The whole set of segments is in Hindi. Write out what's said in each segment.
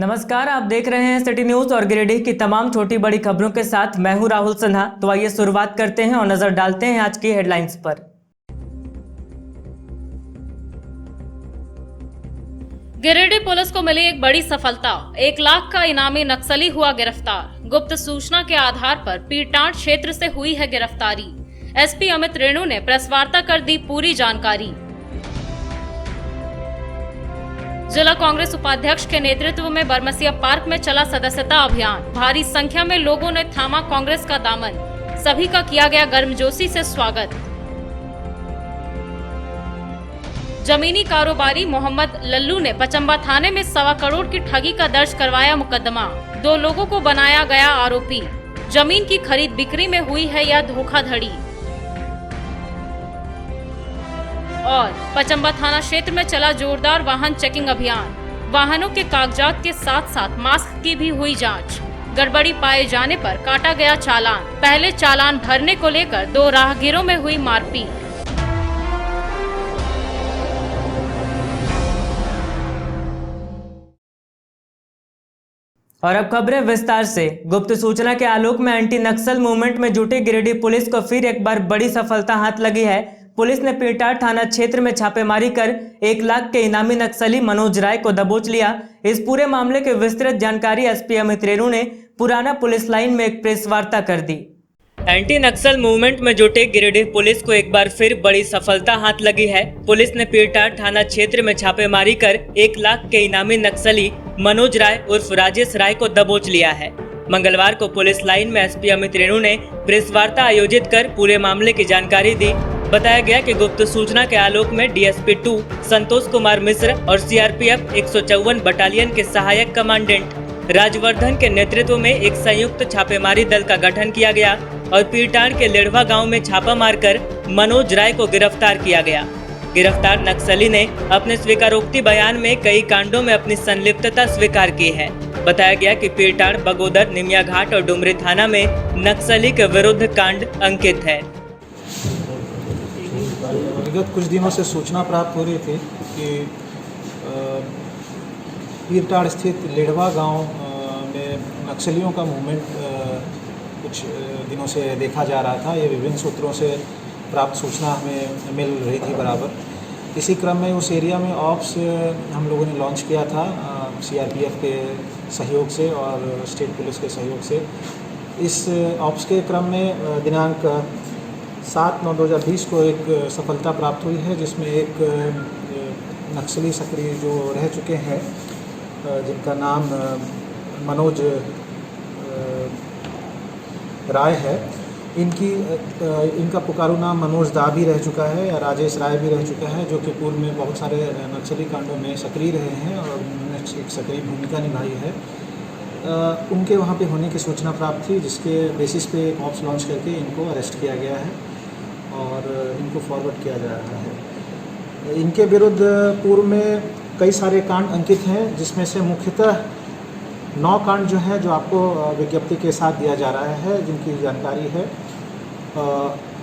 नमस्कार, आप देख रहे हैं सिटी न्यूज और गिरिडीह की तमाम छोटी बड़ी खबरों के साथ मैं हूं राहुल सिन्हा। तो आइए शुरुआत करते हैं और नजर डालते हैं आज की हेडलाइंस पर। गिरिडीह पुलिस को मिली एक बड़ी सफलता। 1 लाख का इनामी नक्सली हुआ गिरफ्तार। गुप्त सूचना के आधार पर पीरटांड क्षेत्र से हुई है गिरफ्तारी। एसपी अमित रेणु ने प्रेस वार्ता कर दी पूरी जानकारी। जिला कांग्रेस उपाध्यक्ष के नेतृत्व में बरमसिया पार्क में चला सदस्यता अभियान। भारी संख्या में लोगों ने थामा कांग्रेस का दामन। सभी का किया गया गर्मजोशी से स्वागत। जमीनी कारोबारी मोहम्मद लल्लू ने पचंबा थाने में 1.25 करोड़ की ठगी का दर्ज करवाया मुकदमा। 2 लोगों को बनाया गया आरोपी। जमीन की खरीद बिक्री में हुई है यह धोखाधड़ी। और पचंबा थाना क्षेत्र में चला जोरदार वाहन चेकिंग अभियान। वाहनों के कागजात के साथ साथ मास्क की भी हुई जांच। गड़बड़ी पाए जाने पर काटा गया चालान। पहले चालान भरने को लेकर 2 राहगीरों में हुई मारपीट। और अब खबरें विस्तार से। गुप्त सूचना के आलोक में एंटी नक्सल मूवमेंट में जुटी गिरिडीह पुलिस को फिर एक बार बड़ी सफलता हाथ लगी है। पुलिस ने पीरटांड थाना क्षेत्र में छापेमारी कर 1 लाख के इनामी नक्सली मनोज राय को दबोच लिया। इस पूरे मामले की विस्तृत जानकारी एसपी अमित रेणु ने पुराना पुलिस लाइन में एक प्रेस वार्ता कर दी। एंटी नक्सल मूवमेंट में जुटे गिरिडीह पुलिस को एक बार फिर बड़ी सफलता हाथ लगी है। पुलिस ने पीरटांड थाना क्षेत्र में छापेमारी कर 1 लाख के इनामी नक्सली मनोज राय उर्फ राजेश राय को दबोच लिया है। मंगलवार को पुलिस लाइन में एसपी अमित रेणु ने प्रेस वार्ता आयोजित कर पूरे मामले की जानकारी दी। बताया गया कि गुप्त सूचना के आलोक में डीएसपी 2 संतोष कुमार मिश्र और सीआरपीएफ 154 बटालियन के सहायक कमांडेंट राजवर्धन के नेतृत्व में एक संयुक्त छापेमारी दल का गठन किया गया और पीरटांड के लेढ़वा गांव में छापा मारकर मनोज राय को गिरफ्तार किया गया। गिरफ्तार नक्सली ने अपने स्वीकारोक्ति बयान में कई कांडों में अपनी संलिप्तता स्वीकार की है। बताया गया कि पीरटांड, बगोदर, निमिया घाट और डुमरी थाना में नक्सली के विरुद्ध कांड अंकित है। विगत कुछ दिनों से सूचना प्राप्त हो रही थी कि पीरटांड स्थित लेढ़वा गांव में नक्सलियों का मूवमेंट कुछ दिनों से देखा जा रहा था। ये विभिन्न सूत्रों से प्राप्त सूचना हमें मिल रही थी बराबर। इसी क्रम में उस एरिया में ऑप्स हम लोगों ने लॉन्च किया था सीआरपीएफ के सहयोग से और स्टेट पुलिस के सहयोग से। इस ऑप्स के क्रम में दिनांक 7/9/2020 को एक सफलता प्राप्त हुई है, जिसमें एक नक्सली सक्रिय जो रह चुके हैं जिनका नाम मनोज राय है। इनका पुकारू नाम मनोज दा भी रह चुका है या राजेश राय भी रह चुका है, जो कि पूर्व में बहुत सारे नक्सली कांडों में सक्रिय रहे हैं और उन्होंने एक सक्रिय भूमिका निभाई है। उनके वहाँ पे होने की सूचना प्राप्त थी, जिसके बेसिस पे एक ऑप्स लॉन्च करके इनको अरेस्ट किया गया है और इनको फॉरवर्ड किया जा रहा है। इनके विरुद्ध पूर्व में कई सारे कांड अंकित हैं, जिसमें से मुख्यतः 9 कांड जो है जो आपको विज्ञप्ति के साथ दिया जा रहा है, जिनकी जानकारी है।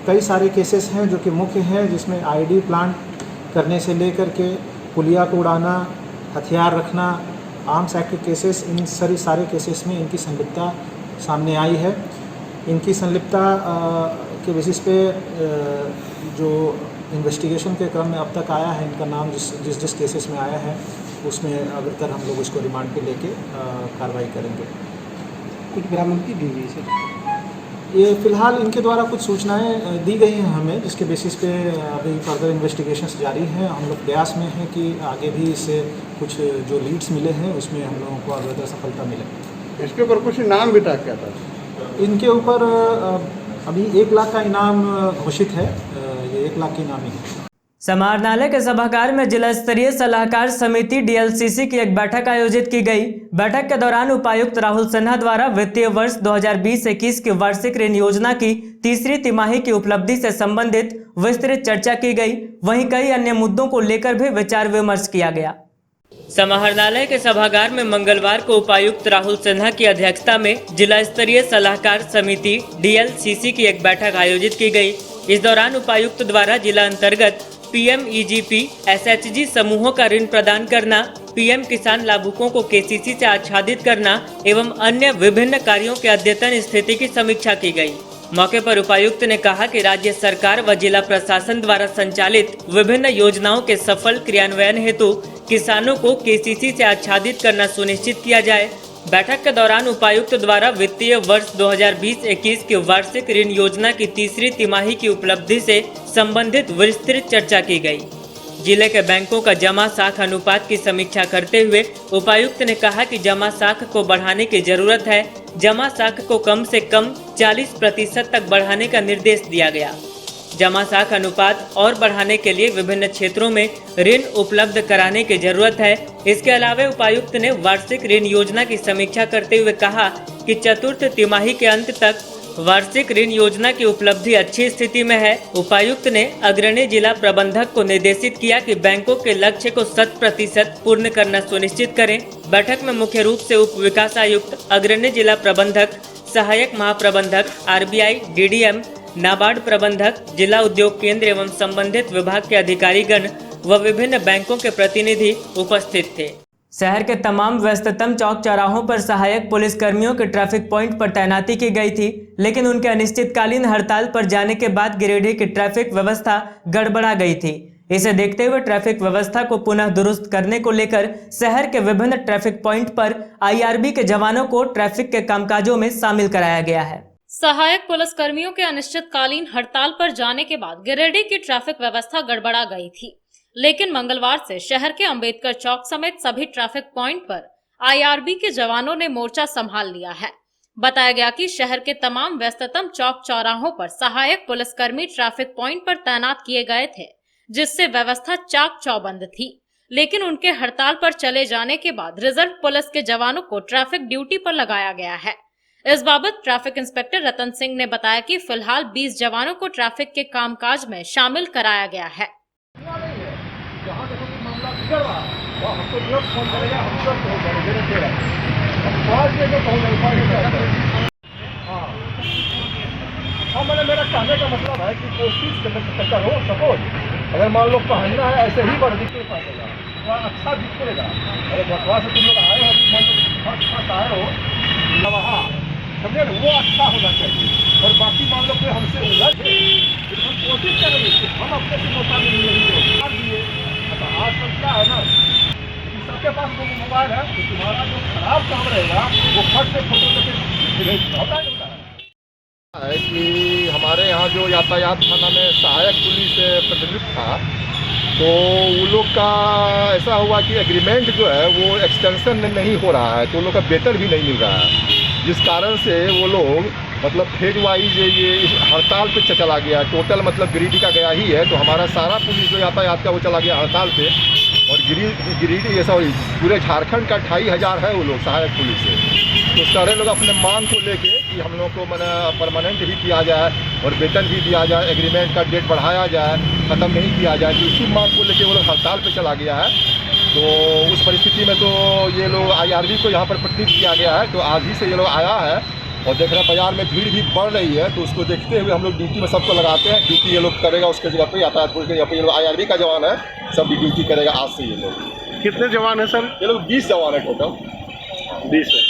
कई सारे केसेस हैं जो कि मुख्य हैं, जिसमें आईडी प्लांट करने से लेकर के पुलिया को उड़ाना, हथियार रखना, आर्म्स एक्ट के केसेस, इन सारे केसेस में इनकी संलिप्तता सामने आई है। इनकी संलिप्तता के बेसिस पे जो इन्वेस्टिगेशन के क्रम में अब तक आया है, इनका नाम जिस केसेस में आया है उसमें अग्रतर हम लोग इसको रिमांड पे लेके कार्रवाई करेंगे। कुछ बरामदगी दी गई सर? ये फिलहाल इनके द्वारा कुछ सूचनाएं दी गई हैं हमें, जिसके बेसिस पे अभी फर्दर इन्वेस्टिगेशंस जारी हैं। हम लोग प्रयास में हैं कि आगे भी इससे कुछ जो लीड्स मिले हैं उसमें हम लोगों को अग्रतर सफलता मिले। इसके ऊपर कुछ इनाम भी टाक क्या था? इनके ऊपर अभी 1 लाख का इनाम घोषित है। ये 1 लाख की इनामी है। समाहरणालय के सभागार में जिला स्तरीय सलाहकार समिति डीएलसीसी की एक बैठक आयोजित की गई। बैठक के दौरान उपायुक्त राहुल सिन्हा द्वारा वित्तीय वर्ष 2020-21 की वार्षिक ऋण योजना की तीसरी तिमाही की उपलब्धि से संबंधित विस्तृत चर्चा की गई। वहीं कई अन्य मुद्दों को लेकर भी विचार विमर्श किया गया। समाहरणालय के सभागार में मंगलवार को उपायुक्त राहुल सिन्हा की अध्यक्षता में जिला स्तरीय सलाहकार समिति डीएलसीसी की एक बैठक आयोजित की गई। इस दौरान उपायुक्त द्वारा जिला अंतर्गत पीएमईजीपी एसएचजी समूहों का ऋण प्रदान करना, पीएम किसान लाभुकों को केसीसी से आच्छादित करना एवं अन्य विभिन्न कार्यों के अद्यतन स्थिति की समीक्षा की गई। मौके पर उपायुक्त ने कहा कि राज्य सरकार व जिला प्रशासन द्वारा संचालित विभिन्न योजनाओं के सफल क्रियान्वयन हेतु किसानों को केसीसी से आच्छादित करना सुनिश्चित किया जाए। बैठक के दौरान उपायुक्त द्वारा वित्तीय वर्ष 2020-21 की वार्षिक ऋण योजना की तीसरी तिमाही की उपलब्धि से संबंधित विस्तृत चर्चा की गई। जिले के बैंकों का जमा साख अनुपात की समीक्षा करते हुए उपायुक्त ने कहा कि जमा साख को बढ़ाने की जरूरत है। जमा साख को कम से कम 40% तक बढ़ाने का निर्देश दिया गया। जमा साख अनुपात और बढ़ाने के लिए विभिन्न क्षेत्रों में ऋण उपलब्ध कराने की जरूरत है। इसके अलावा उपायुक्त ने वार्षिक ऋण योजना की समीक्षा करते हुए कहा कि चतुर्थ तिमाही के अंत तक वार्षिक ऋण योजना की उपलब्धि अच्छी स्थिति में है। उपायुक्त ने अग्रणी जिला प्रबंधक को निर्देशित किया कि बैंकों के लक्ष्य को 100% पूर्ण करना सुनिश्चित करें। बैठक में मुख्य रूप से उप विकास आयुक्त, अग्रणी जिला प्रबंधक, सहायक महाप्रबंधक, आरबीआई, डीडीएम, नाबार्ड प्रबंधक, जिला उद्योग केंद्र एवं संबंधित विभाग के अधिकारीगण व विभिन्न बैंकों के प्रतिनिधि उपस्थित थे। शहर के तमाम व्यस्ततम चौक चौराहों पर सहायक पुलिस कर्मियों के ट्रैफिक पॉइंट पर तैनाती की गई थी, लेकिन उनके अनिश्चितकालीन हड़ताल पर जाने के बाद गिरिडीह की ट्रैफिक व्यवस्था गड़बड़ा गई थी। इसे देखते हुए ट्रैफिक व्यवस्था को पुनः दुरुस्त करने को लेकर शहर के विभिन्न ट्रैफिक पॉइंट पर आईआरबी के जवानों को ट्रैफिक के कामकाजों में शामिल कराया गया है। सहायक पुलिस कर्मियों के अनिश्चितकालीन हड़ताल पर जाने के बाद गिरिडीह की ट्रैफिक व्यवस्था गड़बड़ा गई थी, लेकिन मंगलवार से शहर के अंबेडकर चौक समेत सभी ट्रैफिक पॉइंट पर आईआरबी के जवानों ने मोर्चा संभाल लिया है। बताया गया कि शहर के तमाम व्यस्ततम चौक चौराहों पर सहायक पुलिसकर्मी ट्रैफिक पॉइंट पर तैनात किए गए थे, जिससे व्यवस्था चाक चौबंद थी। लेकिन उनके हड़ताल पर चले जाने के बाद रिजर्व पुलिस के जवानों को ट्रैफिक ड्यूटी पर लगाया गया है। इस बाबत ट्रैफिक इंस्पेक्टर रतन सिंह ने बताया कि फिलहाल 20 जवानों को ट्रैफिक के कामकाज में शामिल कराया गया है। मेरा कहने का मतलब है कि कोशिश करो, सपोज अगर मान लो पहनना है ऐसे ही वर्दी के पहनेगा तो अच्छा दिखेगा। अरे बकवास से तुम लोग आए हो, मान लो फर्स्ट आए हो वहाँ समझे ना, वो अच्छा होना चाहिए। और बाकी मान लो कि हमसे उलझ है, हम कोशिश करेंगे कि हम अपने से मौका दिए। आजकल क्या है ना, सबके पास वो मोबाइल है, तो तुम्हारा जो खराब काम रहेगा वो फट से फोटो लेके होता है कि हमारे यहाँ जो यातायात थाना में सहायक पुलिस प्रतिनिधित्व था, तो वो लोग का ऐसा हुआ कि एग्रीमेंट जो है वो एक्सटेंशन में नहीं हो रहा है, तो उन लोग का वेतन भी नहीं मिल रहा है, जिस कारण से वो लोग मतलब फेज वाइज ये हड़ताल पे चला गया। टोटल मतलब गिरिडीह का गया ही है, तो हमारा सारा पुलिस जो यातायात का वो चला गया हड़ताल पे। और गिरिडीह ये सॉरी पूरे झारखंड का 2500 है वो लोग सहायक पुलिस से। तो सारे लोग अपने मांग को लेके कि हम लोग को मैंने परमानेंट भी किया जाए और वेतन भी दिया जाए, एग्रीमेंट का डेट बढ़ाया जाए, ख़त्म नहीं किया जाए, तो इसी मांग को लेके वो लोग हड़ताल पे चला गया है। तो उस परिस्थिति में तो ये लोग आईआरबी को यहाँ पर प्रतिनिधित्व किया गया है, तो आज ही से ये लोग आया है और देख रहे हैं बाजार में भीड़ भी बढ़ रही है, तो उसको देखते हुए हम लोग ड्यूटी में सबको लगाते हैं। ड्यूटी ये लोग करेगा उसके जगह पे यातायात पुलिस के जगह पे ये लोग आईआरबी का जवान है, सब भी ड्यूटी करेगा आज से। ये लोग कितने जवान है सर? ये लोग 20 जवान है, टोटल 20 है।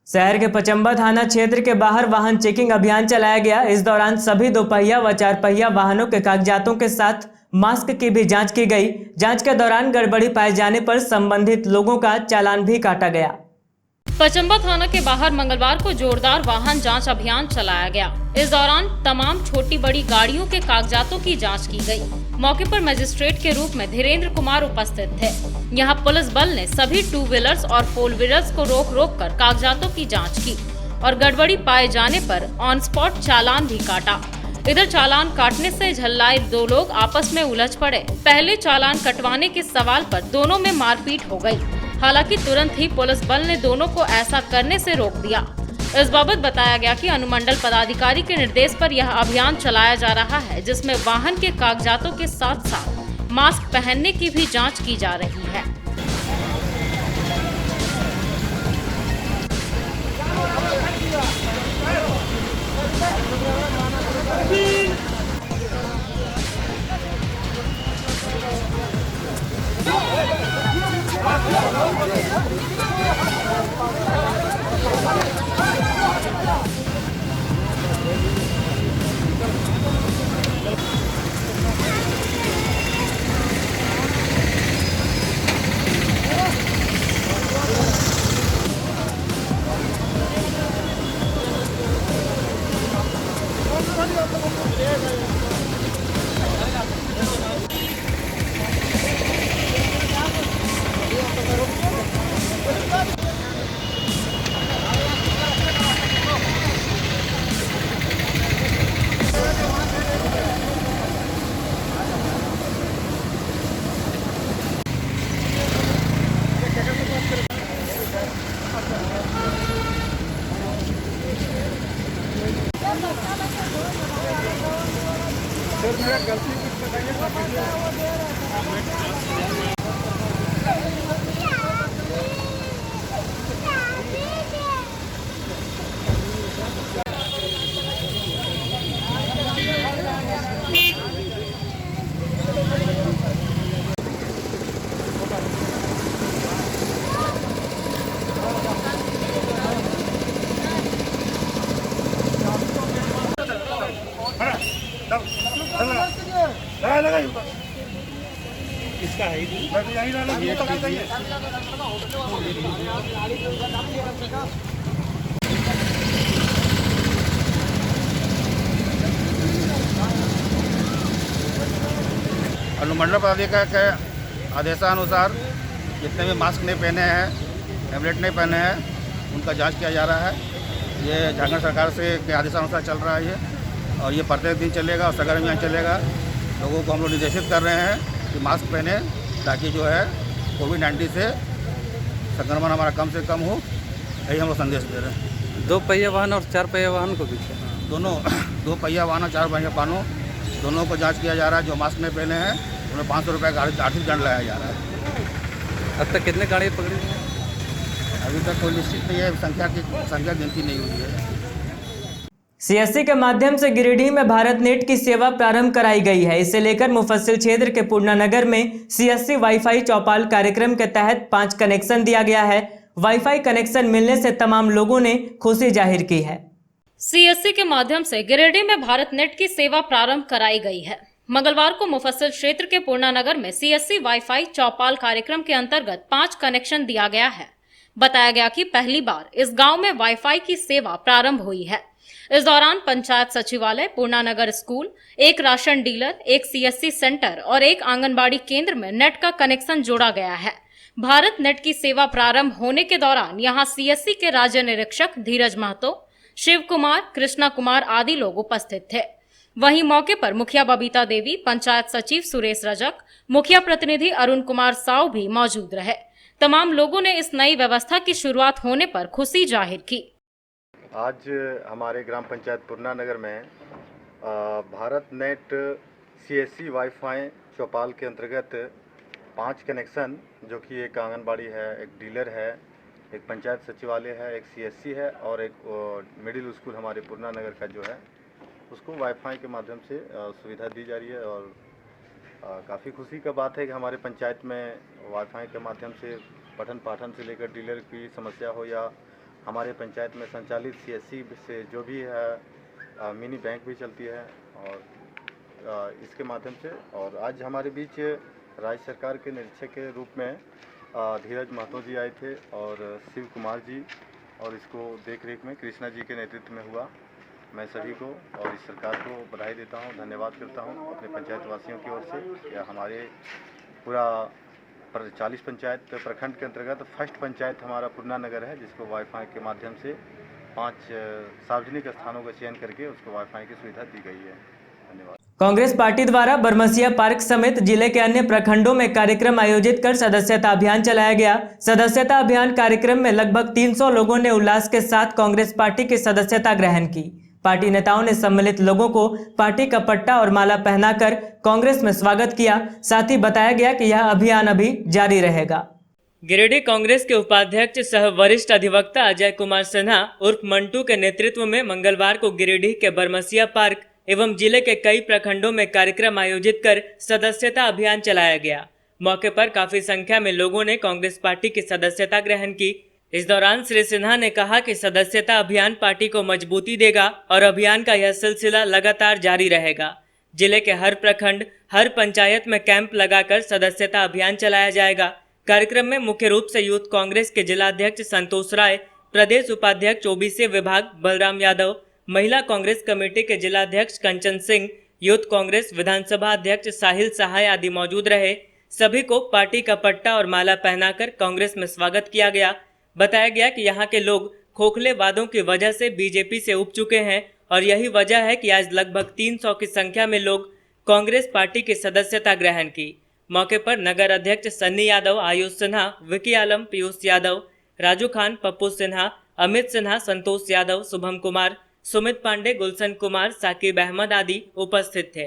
शहर के पचंबा थाना क्षेत्र के बाहर वाहन चेकिंग अभियान चलाया गया। इस दौरान सभी 2 पहिया व 4 पहिया वाहनों के कागजातों के साथ मास्क की भी जांच की गई। जांच के दौरान गड़बड़ी पाए जाने पर संबंधित लोगों का चालान भी काटा गया। पचंबा थाना के बाहर मंगलवार को जोरदार वाहन जांच अभियान चलाया गया। इस दौरान तमाम छोटी बड़ी गाड़ियों के कागजातों की जांच की गई। मौके पर मजिस्ट्रेट के रूप में धीरेन्द्र कुमार उपस्थित थे। यहां पुलिस बल ने सभी 2 व्हीलर्स और 4 व्हीलर्स को रोक कर कागजातों की जांच की और गड़बड़ी पाए जाने पर ऑन स्पॉट चालान भी काटा। इधर चालान काटने से झल्लाए 2 लोग आपस में उलझ पड़े। पहले चालान कटवाने के सवाल पर दोनों में मारपीट हो गई। हालांकि तुरंत ही पुलिस बल ने दोनों को ऐसा करने से रोक दिया। इस बाबत बताया गया कि अनुमंडल पदाधिकारी के निर्देश पर यह अभियान चलाया जा रहा है, जिसमें वाहन के कागजातों के साथ साथ मास्क पहनने की भी जांच की जा रही है। अनुमंडल पदाधिकारी के आदेशानुसार जितने भी मास्क नहीं पहने हैं, हेलमेट नहीं पहने हैं, उनका जांच किया जा रहा है। ये झारखंड सरकार से के आदेशानुसार चल रहा है ये, और ये प्रत्येक दिन चलेगा और सगर अभियान चलेगा। लोगों को हम लोग निर्देशित कर रहे हैं कि मास्क पहने, ताकि जो है कोविड-19 से संक्रमण हमारा कम से कम हो, यही हम लोग संदेश दे रहे हैं। 2 पहिया वाहन और 4 पहिया वाहन को भी दोनों 2 पहिया वाहन और 4 पहिया वाहनों दोनों को जांच किया जा रहा है। जो मास्क नहीं पहने हैं उन्हें 500 रुपये का आर्थिक दंड लगाया जा रहा है। अब तक कितने गाड़ियाँ पकड़ी हैं? अभी तक कोई निश्चित नहीं है, संख्या गिनती नहीं हुई है। सीएससी के माध्यम से गिरिडीह में भारत नेट की सेवा प्रारंभ कराई गई है। इसे लेकर मुफस्सिल क्षेत्र के पूर्णानगर में सीएससी वाईफाई चौपाल कार्यक्रम के तहत 5 कनेक्शन दिया गया है। वाईफाई कनेक्शन मिलने से तमाम लोगों ने खुशी जाहिर की है। सीएससी के माध्यम से गिरिडीह में भारत नेट की सेवा प्रारंभ कराई गई है। मंगलवार को मुफस्सिल क्षेत्र के पूर्णानगर में सीएससी वाईफाई चौपाल कार्यक्रम के अंतर्गत 5 कनेक्शन दिया गया है। बताया गया कि पहली बार इस गांव में वाईफाई की सेवा प्रारंभ हुई है। इस दौरान पंचायत सचिवालय, पूर्णानगर स्कूल, एक राशन डीलर, एक सीएससी सेंटर और एक आंगनबाड़ी केंद्र में नेट का कनेक्शन जोड़ा गया है। भारत नेट की सेवा प्रारंभ होने के दौरान यहां सीएससी के राज्य निरीक्षक धीरज महतो, शिव कुमार, कृष्णा कुमार आदि लोग उपस्थित थे। वहीं मौके पर मुखिया बबीता देवी, पंचायत सचिव सुरेश रजक, मुखिया प्रतिनिधि अरुण कुमार साव भी मौजूद रहे। तमाम लोगों ने इस नई व्यवस्था की शुरुआत होने पर खुशी जाहिर की। आज हमारे ग्राम पंचायत पूर्णानगर में भारत नेट सीएससी वाईफाई चौपाल के अंतर्गत 5 कनेक्शन, जो कि एक आंगनबाड़ी है, एक डीलर है, एक पंचायत सचिवालय है, एक सीएससी है और एक मिडिल स्कूल हमारे पूर्णानगर का जो है, उसको वाईफाई के माध्यम से सुविधा दी जा रही है। और काफ़ी खुशी का बात है कि हमारे पंचायत में वाईफाई के माध्यम से पठन पाठन से लेकर डीलर की समस्या हो, या हमारे पंचायत में संचालित सीएससी से जो भी है मिनी बैंक भी चलती है, और इसके माध्यम से। और आज हमारे बीच राज्य सरकार के निरीक्षक के रूप में धीरज महतो जी आए थे और शिव कुमार जी, और इसको देख रेख में कृष्णा जी के नेतृत्व में हुआ। मैं सभी को और इस सरकार को बधाई देता हूं, धन्यवाद करता हूं अपने पंचायत वासियों की ओर से। या हमारे पूरा 40 पंचायत प्रखंड के अंतर्गत फर्स्ट पंचायत हमारा पूर्णानगर है, जिसको वाईफाई के माध्यम से 5 सार्वजनिक स्थानों का चयन करके उसको वाईफाई की सुविधा दी गई है। धन्यवाद। कांग्रेस पार्टी द्वारा बरमसिया पार्क समेत जिले के अन्य प्रखंडों में कार्यक्रम आयोजित कर सदस्यता अभियान चलाया गया। सदस्यता अभियान कार्यक्रम में लगभग 300 लोगों ने उल्लास के साथ कांग्रेस पार्टी की सदस्यता ग्रहण की। पार्टी नेताओं ने सम्मिलित लोगों को पार्टी का पट्टा और माला पहनाकर कांग्रेस में स्वागत किया। साथ ही बताया गया कि यह अभियान अभी जारी रहेगा। गिरिडीह कांग्रेस के उपाध्यक्ष सह वरिष्ठ अधिवक्ता अजय कुमार सिन्हा उर्फ मंटू के नेतृत्व में मंगलवार को गिरिडीह के बरमसिया पार्क एवं जिले के कई प्रखंडों में कार्यक्रम आयोजित कर सदस्यता अभियान चलाया गया। मौके पर काफी संख्या में लोगों ने कांग्रेस पार्टी की सदस्यता ग्रहण की। इस दौरान श्री सिन्हा ने कहा कि सदस्यता अभियान पार्टी को मजबूती देगा और अभियान का यह सिलसिला लगातार जारी रहेगा। जिले के हर प्रखंड, हर पंचायत में कैंप लगाकर सदस्यता अभियान चलाया जाएगा। कार्यक्रम में मुख्य रूप से यूथ कांग्रेस के जिलाध्यक्ष संतोष राय, प्रदेश उपाध्यक्ष ओबीसी विभाग बलराम यादव, महिला कांग्रेस कमेटी के जिलाध्यक्ष कंचन सिंह, यूथ कांग्रेस विधानसभा अध्यक्ष साहिल सहाय आदि मौजूद रहे। सभी को पार्टी का पट्टा और माला पहनाकर कांग्रेस में स्वागत किया गया। बताया गया कि यहाँ के लोग खोखले वादों की वजह से बीजेपी से उब चुके हैं और यही वजह है कि आज लगभग 300 की संख्या में लोग कांग्रेस पार्टी की सदस्यता ग्रहण की। मौके पर नगर अध्यक्ष सन्नी यादव, आयुष सिन्हा, विकी आलम, पीयूष यादव, राजू खान, पप्पू सिन्हा, अमित सिन्हा, संतोष यादव, शुभम कुमार, सुमित पांडे, गुलशन कुमार, साकिब अहमद आदि उपस्थित थे।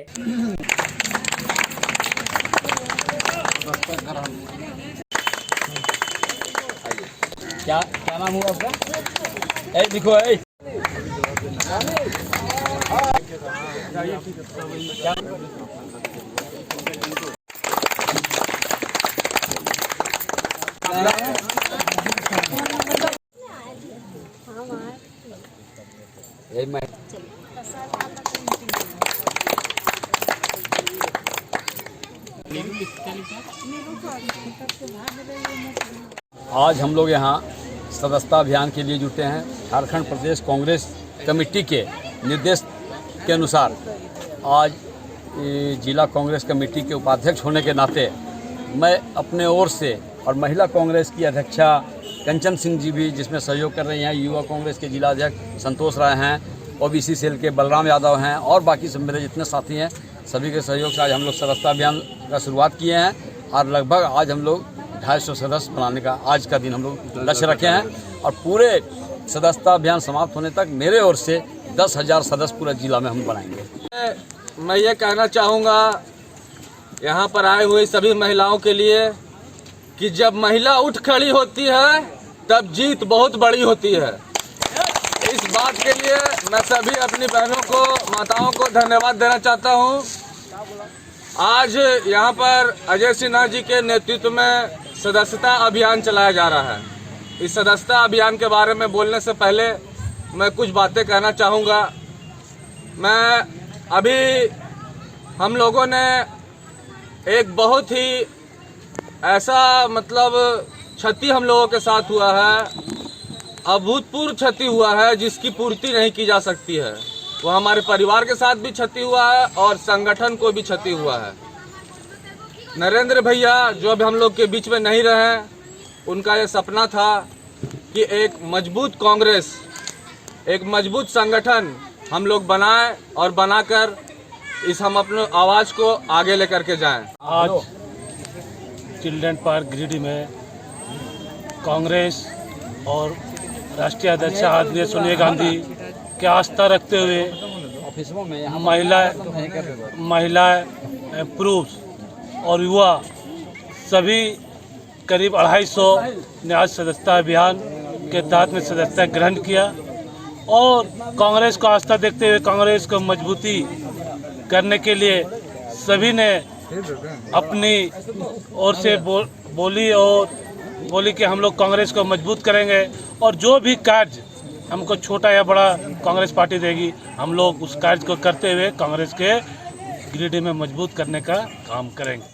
क्या नाम हुआ आपका? दिखो मैं आज हम लोग यहाँ सदस्यता अभियान के लिए जुटे हैं। झारखंड प्रदेश कांग्रेस कमेटी के निर्देश के अनुसार आज जिला कांग्रेस कमेटी के उपाध्यक्ष होने के नाते मैं अपने ओर से और महिला कांग्रेस की अध्यक्षा कंचन सिंह जी भी जिसमें सहयोग कर रही हैं, युवा कांग्रेस के जिला अध्यक्ष संतोष राय हैं, ओबीसी सेल के बलराम यादव हैं और बाकी सब मेरे जितने साथी हैं, सभी के सहयोग से आज हम लोग सदस्यता अभियान का शुरुआत किए हैं और लगभग आज हम लोग 250 सदस्य बनाने का आज का दिन हम लोग लक्ष्य रखे हैं और पूरे सदस्यता अभियान समाप्त होने तक मेरे ओर से 10,000 सदस्य पूरे जिला में हम बनाएंगे। मैं ये कहना चाहूँगा यहाँ पर आए हुए सभी महिलाओं के लिए कि जब महिला उठ खड़ी होती है तब जीत बहुत बड़ी होती है। इस बात के लिए मैं सभी अपनी बहनों को, माताओं को धन्यवाद देना चाहता हूँ। आज यहाँ पर अजय सिन्हा जी के नेतृत्व में सदस्यता अभियान चलाया जा रहा है। इस सदस्यता अभियान के बारे में बोलने से पहले मैं कुछ बातें कहना चाहूँगा। मैं अभी हम लोगों ने एक बहुत ही ऐसा क्षति हम लोगों के साथ हुआ है, अभूतपूर्व क्षति हुआ है जिसकी पूर्ति नहीं की जा सकती है। वो हमारे परिवार के साथ भी क्षति हुआ है और संगठन को भी क्षति हुआ है। नरेंद्र भैया जो अब हम लोग के बीच में नहीं रहे, उनका ये सपना था कि एक मजबूत कांग्रेस, एक मजबूत संगठन हम लोग बनाएं और बनाकर हम अपने आवाज़ को आगे लेकर के जाएं। आज चिल्ड्रन पार्क गिरिडीह में कांग्रेस और राष्ट्रीय अध्यक्ष आदरणीय सोनिया गांधी की आस्था रखते हुए महिलाएं, पुरुष और युवा सभी करीब 250 ने आज सदस्यता अभियान के तहत में सदस्यता ग्रहण किया और कांग्रेस को आस्था देखते हुए कांग्रेस को मजबूती करने के लिए सभी ने अपनी ओर से बोली कि हम लोग कांग्रेस को मजबूत करेंगे और जो भी कार्य हमको छोटा या बड़ा कांग्रेस पार्टी देगी, हम लोग उस कार्य को करते हुए कांग्रेस के गिरिडीह में मजबूत करने का काम करेंगे।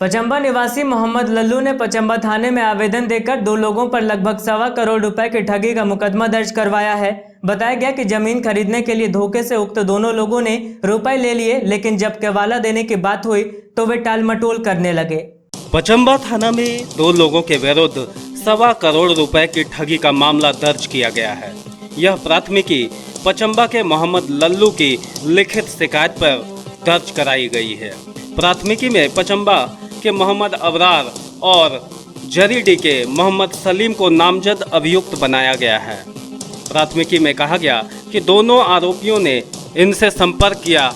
पचंबा निवासी मोहम्मद लल्लू ने पचंबा थाने में आवेदन देकर 2 लोगों पर लगभग 1.25 करोड़ रुपए की ठगी का मुकदमा दर्ज करवाया है। बताया गया कि जमीन खरीदने के लिए धोखे से उक्त दोनों लोगों ने रुपए ले लिए, लेकिन जब केवाला देने की बात हुई तो वे टाल मटोल करने लगे। पचंबा थाना में 2 लोगों के विरुद्ध 1.25 करोड़ रुपए की ठगी का मामला दर्ज किया गया है। यह प्राथमिकी पचंबा के मोहम्मद लल्लू की लिखित शिकायत पर दर्ज कराई गई है। प्राथमिकी में पचंबा के मोहम्मद अबरार और जरीडीह के मोहम्मद सलीम को नामजद अभियुक्त बनाया गया है। प्राथमिकी में कहा गया कि दोनों आरोपियों ने इनसे संपर्क किया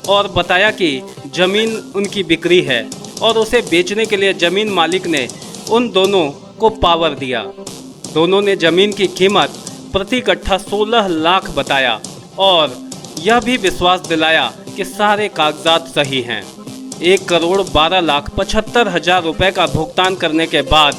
और बताया कि जमीन उनकी बिक्री है और उसे बेचने के लिए जमीन मालिक ने उन दोनों को पावर दिया। दोनों ने जमीन की कीमत प्रति कट्ठा 16 लाख बताया और यह भी विश्वास दिलाया कि सारे कागजात सही हैं। 1,12,75,000 रुपए का भुगतान करने के बाद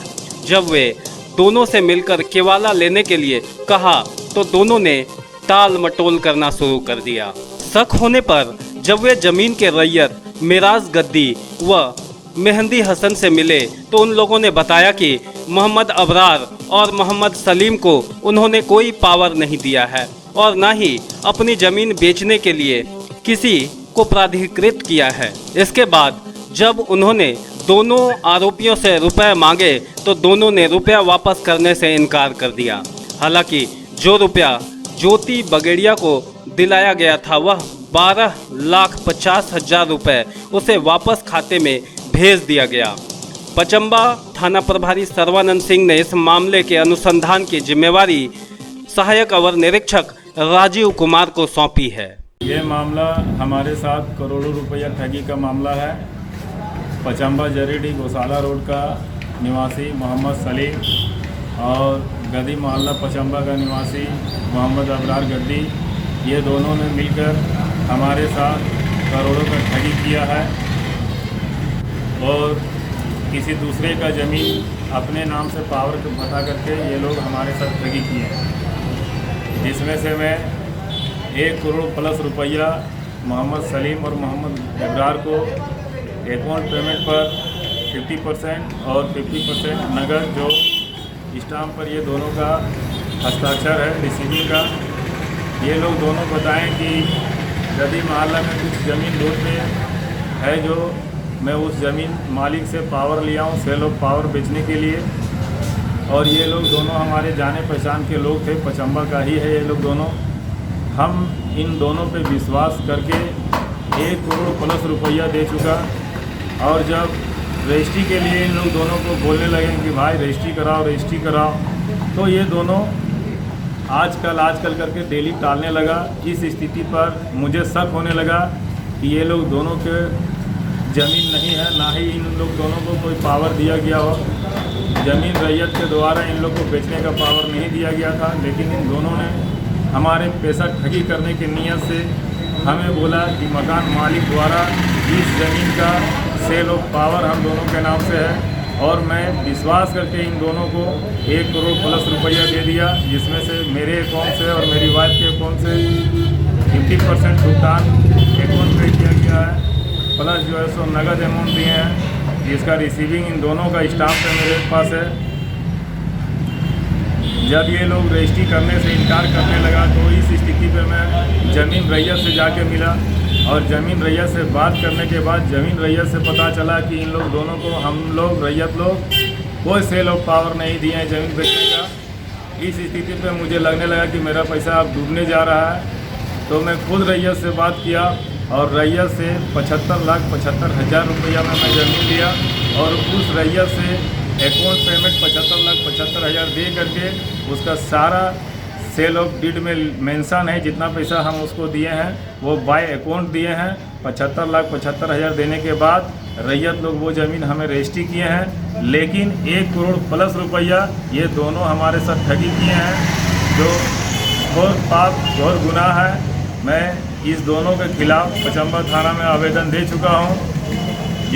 जब वे दोनों से मिलकर केवाला लेने के लिए कहा तो दोनों ने टाल मटोल करना शुरू कर दिया। शक होने पर जब वे जमीन के रैयत मिराज गद्दी व मेहंदी हसन से मिले तो उन लोगों ने बताया कि मोहम्मद अबरार और मोहम्मद सलीम को उन्होंने कोई पावर नहीं दिया है और न ही अपनी ज़मीन बेचने के लिए किसी को प्राधिकृत किया है। इसके बाद जब उन्होंने दोनों आरोपियों से रुपए मांगे तो दोनों ने रुपया वापस करने से इनकार कर दिया। हालांकि जो रुपया ज्योति बगेड़िया को दिलाया गया था वह 12,50,000 रुपये उसे वापस खाते में भेज दिया गया। पचंबा थाना प्रभारी सर्वानंद सिंह ने इस मामले के अनुसंधान की जिम्मेवारी सहायक अवर निरीक्षक राजीव कुमार को सौंपी है। ये मामला हमारे साथ करोड़ों रुपया ठगी का मामला है। पचम्बा जरीडी गौशाला रोड का निवासी मोहम्मद सलीम और गद्दी मोहल्ला पचम्बा का निवासी मोहम्मद अबरार गद्दी, ये दोनों ने मिलकर हमारे साथ करोड़ों का ठगी किया है और किसी दूसरे का ज़मीन अपने नाम से पावर बता करके ये लोग हमारे साथ ठगी किए हैं, जिसमें से मैं 1 करोड़ प्लस रुपया मोहम्मद सलीम और मोहम्मद अबरार को अकाउंट पेमेंट पर 50% और 50% नगद जो स्टाम्प पर ये दोनों का हस्ताक्षर है रिसीविंग का। ये लोग दोनों बताएं कि गद्दी मोहल्ला में कुछ ज़मीन रोड पे है जो मैं उस ज़मीन मालिक से पावर लिया हूँ सेल ऑफ पावर बेचने के लिए, और ये लोग दोनों हमारे जाने पहचान के लोग थे, पचम्बा का ही है ये लोग दोनों। हम इन दोनों पे विश्वास करके 1 करोड़ प्लस रुपया दे चुका, और जब रजिस्ट्री के लिए इन लोग दोनों को बोलने लगे कि भाई रजिस्ट्री कराओ, तो ये दोनों आजकल करके डेली टालने लगा। इस स्थिति पर मुझे शक होने लगा कि ये लोग दोनों के ज़मीन नहीं है, ना ही इन लोग दोनों को कोई पावर दिया गया हो। ज़मीन रैयत के द्वारा इन लोग को बेचने का पावर नहीं दिया गया था, लेकिन इन दोनों ने हमारे पैसा ठगी करने की नीयत से हमें बोला कि मकान मालिक द्वारा इस ज़मीन का सेल ऑफ पावर हम दोनों के नाम से है, और मैं विश्वास करके इन दोनों को 1 करोड़ प्लस रुपया दे दिया, जिसमें से मेरे अकाउंट से और मेरी वाइफ के अकाउंट से 50% भुगतान अकाउंट पे किया गया है, प्लस जो है सो नगद अमाउंट दिए हैं, जिसका रिसीविंग इन दोनों का स्टाम्प है मेरे पास है। जब ये लोग रजिस्ट्री करने से इनकार करने लगा तो इस स्थिति पे मैं ज़मीन रैयत से जाके मिला, और ज़मीन रैयत से बात करने के बाद ज़मीन रैयत से पता चला कि इन लोग दोनों को हम लोग रैयत लोग कोई सेल ऑफ पावर नहीं दिए हैं ज़मीन बेचने का। इस स्थिति पे मुझे लगने लगा कि मेरा पैसा अब डूबने जा रहा है, तो मैं खुद रैयत से बात किया और रैयत से 75,75,000 रुपया में मैं ज़मीन लिया, और उस रैयत से अकाउंट पेमेंट 75,75,000 दे करके उसका सारा सेल ऑफ डीड में मेंशन है, जितना पैसा हम उसको दिए हैं वो बाय अकाउंट दिए हैं। 75,75,000 देने के बाद रैयत लोग वो ज़मीन हमें रजिस्ट्री किए हैं, लेकिन 1 करोड़ प्लस रुपया ये दोनों हमारे साथ ठगी किए हैं, जो घोर पाप घोर गुनाह है। मैं इस दोनों के खिलाफ पचम्बा थाना में आवेदन दे चुका हूँ।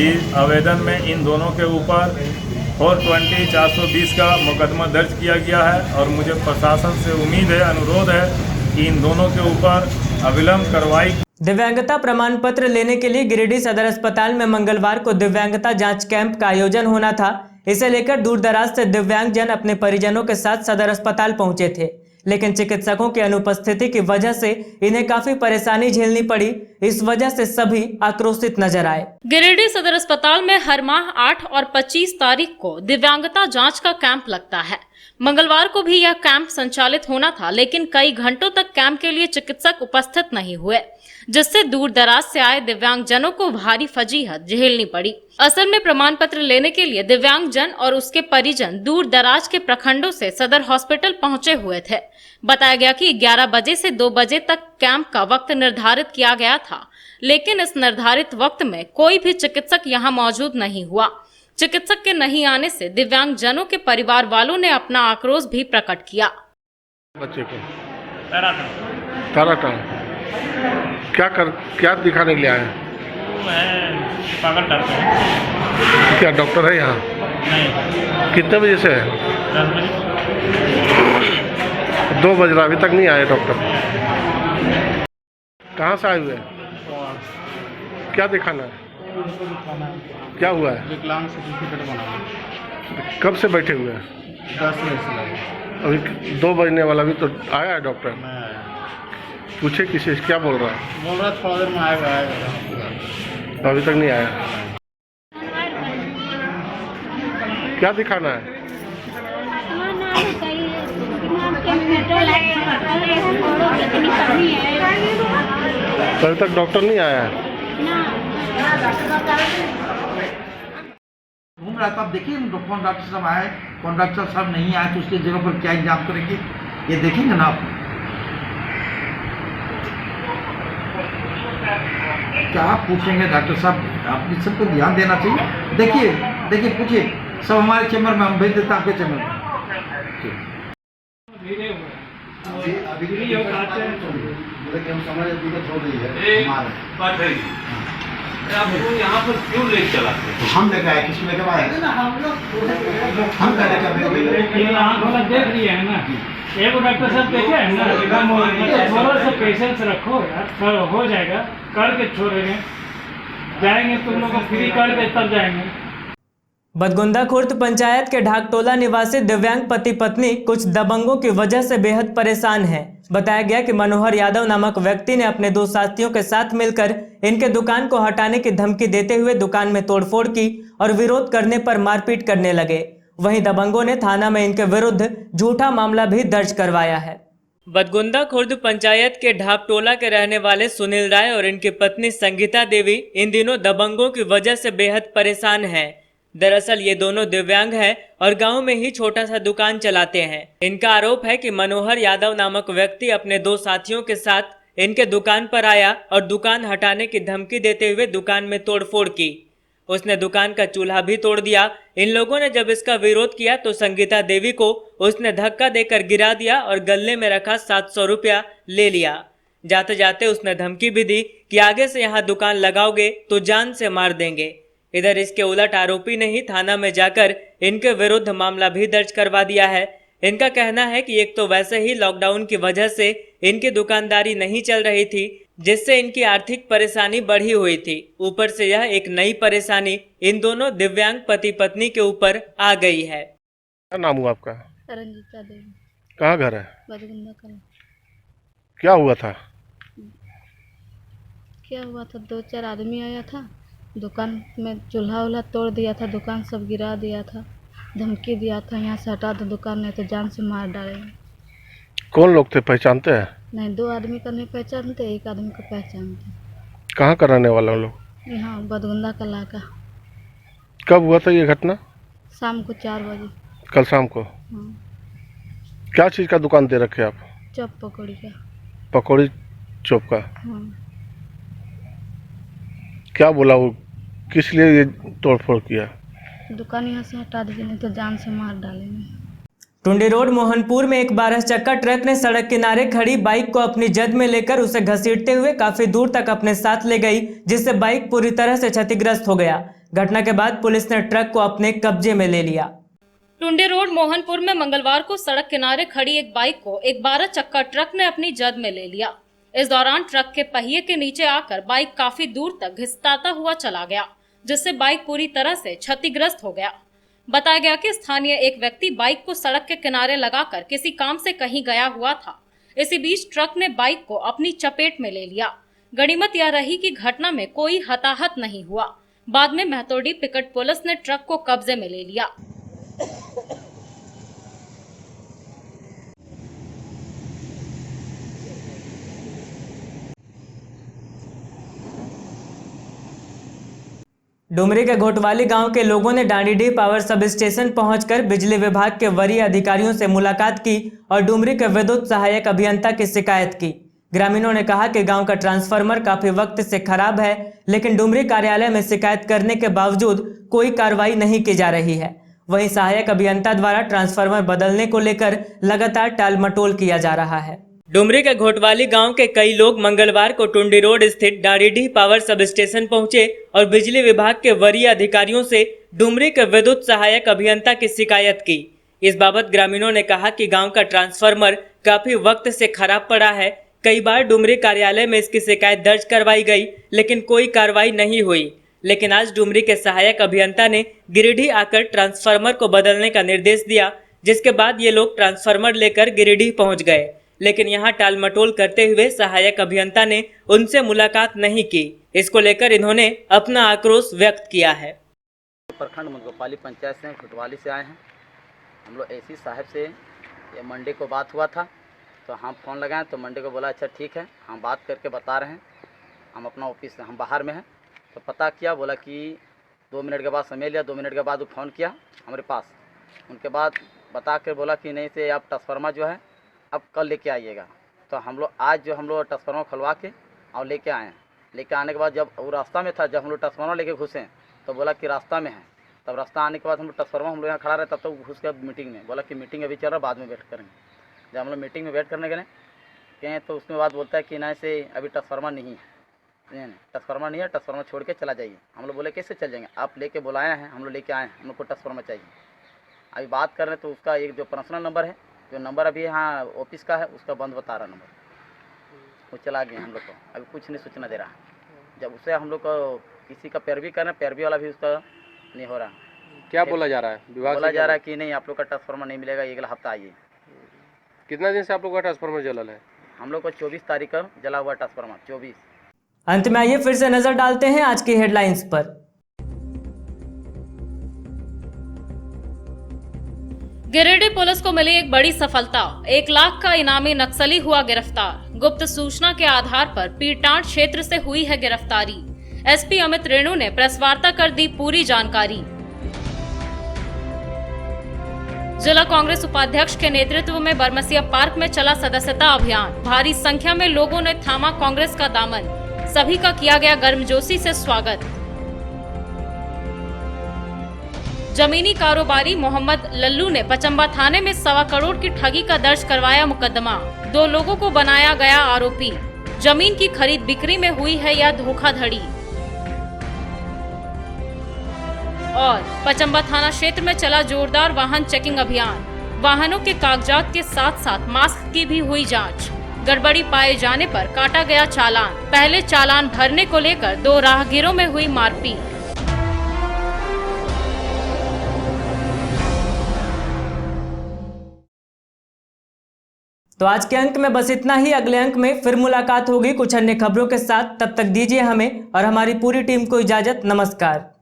इस आवेदन में इन दोनों के ऊपर 420 का मुकदमा दर्ज किया गया है, और मुझे प्रशासन से उम्मीद है, अनुरोध है कि इन दोनों के ऊपर अविलंब कार्रवाई। दिव्यांगता प्रमाण पत्र लेने के लिए गिरिडीह सदर अस्पताल में मंगलवार को दिव्यांगता जांच कैंप का आयोजन होना था। इसे लेकर दूर दराज से दिव्यांगजन अपने परिजनों के साथ सदर अस्पताल पहुंचे थे, लेकिन चिकित्सकों की अनुपस्थिति की वजह से इन्हें काफी परेशानी झेलनी पड़ी। इस वजह से सभी आक्रोशित नजर आए। गिरिडीह सदर अस्पताल में हर माह 8 और 25 तारीख को दिव्यांगता जांच का कैंप लगता है। मंगलवार को भी यह कैंप संचालित होना था, लेकिन कई घंटों तक कैंप के लिए चिकित्सक उपस्थित नहीं हुए, जिससे दूर दराज से आए दिव्यांगजनों को भारी फजीहत झेलनी पड़ी। असल में प्रमाण पत्र लेने के लिए दिव्यांगजन और उसके परिजन दूर दराज के प्रखंडों से सदर हॉस्पिटल पहुंचे हुए थे। बताया गया कि 11 बजे से 2 बजे तक कैंप का वक्त निर्धारित किया गया था, लेकिन इस निर्धारित वक्त में कोई भी चिकित्सक यहां मौजूद नहीं हुआ। चिकित्सक के नहीं आने से दिव्यांगजनों के परिवार वालों ने अपना आक्रोश भी प्रकट किया। बच्चे को ताराटान क्या दिखाने के लिए आए? पागल डॉक्टर। क्या डॉक्टर है यहाँ? नहीं। कितने बजे से है? 10 बजे। 2 बज रहा, अभी तक नहीं आए डॉक्टर। कहाँ से आए हुए हैं? क्या दिखाना है? क्या हुआ है? विकलांग सर्टिफिकेट बनाना। कब से बैठे हुए हैं? 10 बजे से लगे। अभी 2 बजने वाला, अभी तो आया है डॉक्टर? मैं आया। पूछे किसी से, क्या बोल रहा है? बोल रहा थोड़ा देर में आएगा। अभी तक नहीं आया। क्या दिखाना है? तो अभी तक डॉक्टर नहीं आया है। घूम रहा था, अब देखिए कौन डॉक्टर साहब आए, कौन डॉक्टर साहब नहीं आए, तो उसकी जगह पर क्या इंतजाम करेंगे ये देखेंगे ना आप। क्या पूछेंगे डॉक्टर साहब, आप इस सबको ध्यान देना चाहिए। देखिए पूछिए, सब हमारे चैम्बर में, हम भेज देते हैं आपके चैम्बर में। यहाँ पर क्यों ले चलाते हैं? हम लेकर आए, किसको लेकर आए? हम देख लिए है ना, एक डॉक्टर साहब देखे है ना, थोड़ा सा पेशेंस रखो यार, हो जाएगा। करके छोड़ेंगे, जाएंगे तुम लोग को फ्री करके तब जाएंगे। बदगुंदा खुर्द पंचायत के ढाकटोला निवासी दिव्यांग पति पत्नी कुछ दबंगों की वजह से बेहद परेशान हैं। बताया गया कि मनोहर यादव नामक व्यक्ति ने अपने 2 साथियों के साथ मिलकर इनके दुकान को हटाने की धमकी देते हुए दुकान में तोड़फोड़ की और विरोध करने पर मारपीट करने लगे। वहीं दबंगों ने थाना में इनके विरुद्ध झूठा मामला भी दर्ज करवाया है। बदगुंदा खुर्द पंचायत के ढाकटोला के रहने वाले सुनील राय और इनकी पत्नी संगीता देवी इन दिनों दबंगों की वजह से बेहद परेशान हैं। दरअसल ये दोनों दिव्यांग हैं और गांव में ही छोटा सा दुकान चलाते हैं। इनका आरोप है कि मनोहर यादव नामक व्यक्ति अपने 2 साथियों के साथ इनके दुकान पर आया और दुकान हटाने की धमकी देते हुए दुकान में तोड़फोड़ की। उसने दुकान का चूल्हा भी तोड़ दिया। इन लोगों ने जब इसका विरोध किया तो संगीता देवी को उसने धक्का देकर गिरा दिया और गले में रखा 700 रुपया ले लिया। जाते जाते उसने धमकी भी दी कि आगे से यहाँ दुकान लगाओगे तो जान से मार देंगे। इधर इसके उलट आरोपी ने ही थाना में जाकर इनके विरुद्ध मामला भी दर्ज करवा दिया है। इनका कहना है कि एक तो वैसे ही लॉकडाउन की वजह से इनकी दुकानदारी नहीं चल रही थी, जिससे इनकी आर्थिक परेशानी बढ़ी हुई थी। ऊपर से यह एक नई परेशानी इन दोनों दिव्यांग पति पत्नी के ऊपर आ गई है। क्या नाम हुआ आपका? रंजीता देवी। कहाँ घर है? बदगुंदा कला। क्या हुआ था? 2-4 आदमी आया था, दुकान में चूल्हा तोड़ दिया था, दुकान सब गिरा दिया था, धमकी दिया था यहाँ से हटा दो दुकान, नहीं तो जान से मार डालेंगे। कौन लोग थे, पहचानते हैं? नहीं, 2 आदमी का नहीं पहचानते, 1 आदमी को पहचानते। कहाँ का रहने वाला लोग? यहाँ बदगुंदा कला का। कब हुआ था ये घटना? शाम को 4 बजे। कल शाम को? क्या चीज़ का दुकान दे रखे आप? चॉप पकौड़ी का। पकौड़ी चॉप का? क्या बोला वो, किस लिए ये तोड़फोड़ किया? दुकान यहाँ से हटा दीजिए, नहीं तो जान से मार डालेंगे। टुंडी रोड मोहनपुर में एक 12 चक्का ट्रक ने सड़क किनारे खड़ी बाइक को अपनी जद में लेकर उसे घसीटते हुए काफी दूर तक अपने साथ ले गई, जिससे बाइक पूरी तरह से क्षतिग्रस्त हो गया। घटना के बाद पुलिस ने ट्रक को अपने कब्जे में ले लिया। टुंडी रोड मोहनपुर में मंगलवार को सड़क किनारे खड़ी एक बाइक को एक 12 चक्का ट्रक ने अपनी जद में ले लिया। इस दौरान ट्रक के पहिए के नीचे आकर बाइक काफी दूर तक घिसटाता हुआ चला गया, जिससे बाइक पूरी तरह से क्षतिग्रस्त हो गया। बताया गया कि स्थानीय एक व्यक्ति बाइक को सड़क के किनारे लगाकर किसी काम से कहीं गया हुआ था। इसी बीच ट्रक ने बाइक को अपनी चपेट में ले लिया। गनीमत यह रही कि घटना में कोई हताहत नहीं हुआ। बाद में महतोडी पिकट पुलिस ने ट्रक को कब्जे में ले लिया। डुमरी के घोटवाली गांव के लोगों ने डांडीडीह पावर सब स्टेशन पहुंचकर बिजली विभाग के वरीय अधिकारियों से मुलाकात की और डुमरी के विद्युत सहायक अभियंता की शिकायत की। ग्रामीणों ने कहा कि गांव का ट्रांसफार्मर काफी वक्त से खराब है, लेकिन डुमरी कार्यालय में शिकायत करने के बावजूद कोई कार्रवाई नहीं की जा रही है। वहीं सहायक अभियंता द्वारा ट्रांसफार्मर बदलने को लेकर लगातार टालमटोल किया जा रहा है। डुमरी के घोटवाली गांव के कई लोग मंगलवार को टुंडी रोड स्थित डांडीडीह पावर सब स्टेशन पहुंचे और बिजली विभाग के वरीय अधिकारियों से डुमरी के विद्युत सहायक अभियंता की शिकायत की। इस बाबत ग्रामीणों ने कहा कि गांव का ट्रांसफार्मर काफी वक्त से खराब पड़ा है। कई बार डुमरी कार्यालय में इसकी शिकायत दर्ज करवाई गई, लेकिन कोई कार्रवाई नहीं हुई। लेकिन आज डुमरी के सहायक अभियंता ने गिरिडीह आकर ट्रांसफार्मर को बदलने का निर्देश दिया, जिसके बाद ये लोग ट्रांसफार्मर लेकर गिरिडीह पहुंच गए, लेकिन यहां टालमटोल करते हुए सहायक अभियंता ने उनसे मुलाकात नहीं की। इसको लेकर इन्होंने अपना आक्रोश व्यक्त किया है। प्रखंड मुनगोपाली पंचायत से घोटवाली से आए हैं। हम लोग एसी साहब से ये मंडे को बात हुआ था, तो हम फ़ोन लगाएं तो मंडे को बोला अच्छा ठीक है, हम बात करके बता रहे हैं। हम अपना ऑफिस हम बाहर में हैं, तो पता किया, बोला कि 2 मिनट के बाद समय लिया। 2 मिनट के बाद वो फ़ोन किया हमारे पास। उनके बाद बता कर बोला कि नहीं से आप ट्रांसफार्मर जो है अब कल लेके आइएगा। तो हम लोग आज जो हम लोग ट्रांसफार्मर खुलवा के और लेके आए हैं। लेके आने के बाद जब वो रास्ता में था, जब हम लोग ट्रांसफार्मर लेके घुसे तो बोला कि रास्ता में है। तब रास्ता आने के बाद हम लोग ट्रांसफार्मर हम लोग यहाँ खड़ा रहे, तब तक घुस गया मीटिंग में, बोला कि मीटिंग अभी चल रहा, बाद में वेट करेंगे। जब हम लोग मीटिंग में वेट करने गए तो उसमें बात बोलता है कि ना से अभी ट्रांसफार्मर नहीं है, ट्रांसफार्मर नहीं है, ट्रांसफार्मर छोड़ के चला जाइए। हम लोग बोले कैसे चल जाएंगे, आप लेके बुलाए हैं, हम लोग लेके आए हैं, हम लोग को ट्रांसफार्मर चाहिए। अभी बात कर रहे हैं तो उसका एक जो पर्सनल नंबर है, जो नंबर अभी यहाँ ऑफिस का है, उसका बंद बता रहा नंबर, वो चला गया। हम लोग को अभी कुछ नहीं सूचना दे रहा। जब उससे हम लोग को किसी का पैरवी कर रहे हैं, पैरवी वाला भी उसका नहीं हो रहा। क्या बोला जा रहा है विभाग बोला जा रहा है कि नहीं आप लोग का ट्रांसफार्मर नहीं मिलेगा, अगला हफ्ता आइए। कितना दिन से आप लोग का ट्रांसफार्मर जलल है? हम लोग को 24 तारीख का जला हुआ ट्रांसफार्मर 24। अंत में आइए फिर से नजर डालते हैं आज की हेडलाइंस पर। गिरिडीह पुलिस को मिली एक बड़ी सफलता, 1 लाख का इनामी नक्सली हुआ गिरफ्तार। गुप्त सूचना के आधार पर पीरटांड क्षेत्र से हुई है गिरफ्तारी। एसपी अमित रेणु ने प्रेस वार्ता कर दी पूरी जानकारी। जिला कांग्रेस उपाध्यक्ष के नेतृत्व में बरमसिया पार्क में चला सदस्यता अभियान। भारी संख्या में लोगों ने थामा कांग्रेस का दामन, सभी का किया गया गर्मजोशी से स्वागत। जमीनी कारोबारी मोहम्मद लल्लू ने पचम्बा थाने में 1.25 करोड़ की ठगी का दर्ज करवाया मुकदमा। 2 लोगों को बनाया गया आरोपी। जमीन की खरीद बिक्री में हुई है या धोखाधड़ी। और पचम्बा थाना क्षेत्र में चला जोरदार वाहन चेकिंग अभियान। वाहनों के कागजात के साथ साथ मास्क की भी हुई जांच। गड़बड़ी पाए जाने पर काटा गया चालान। पहले चालान भरने को लेकर 2 राहगीरों में हुई मारपीट। तो आज के अंक में बस इतना ही। अगले अंक में फिर मुलाकात होगी कुछ अन्य खबरों के साथ। तब तक दीजिए हमें और हमारी पूरी टीम को इजाजत। नमस्कार।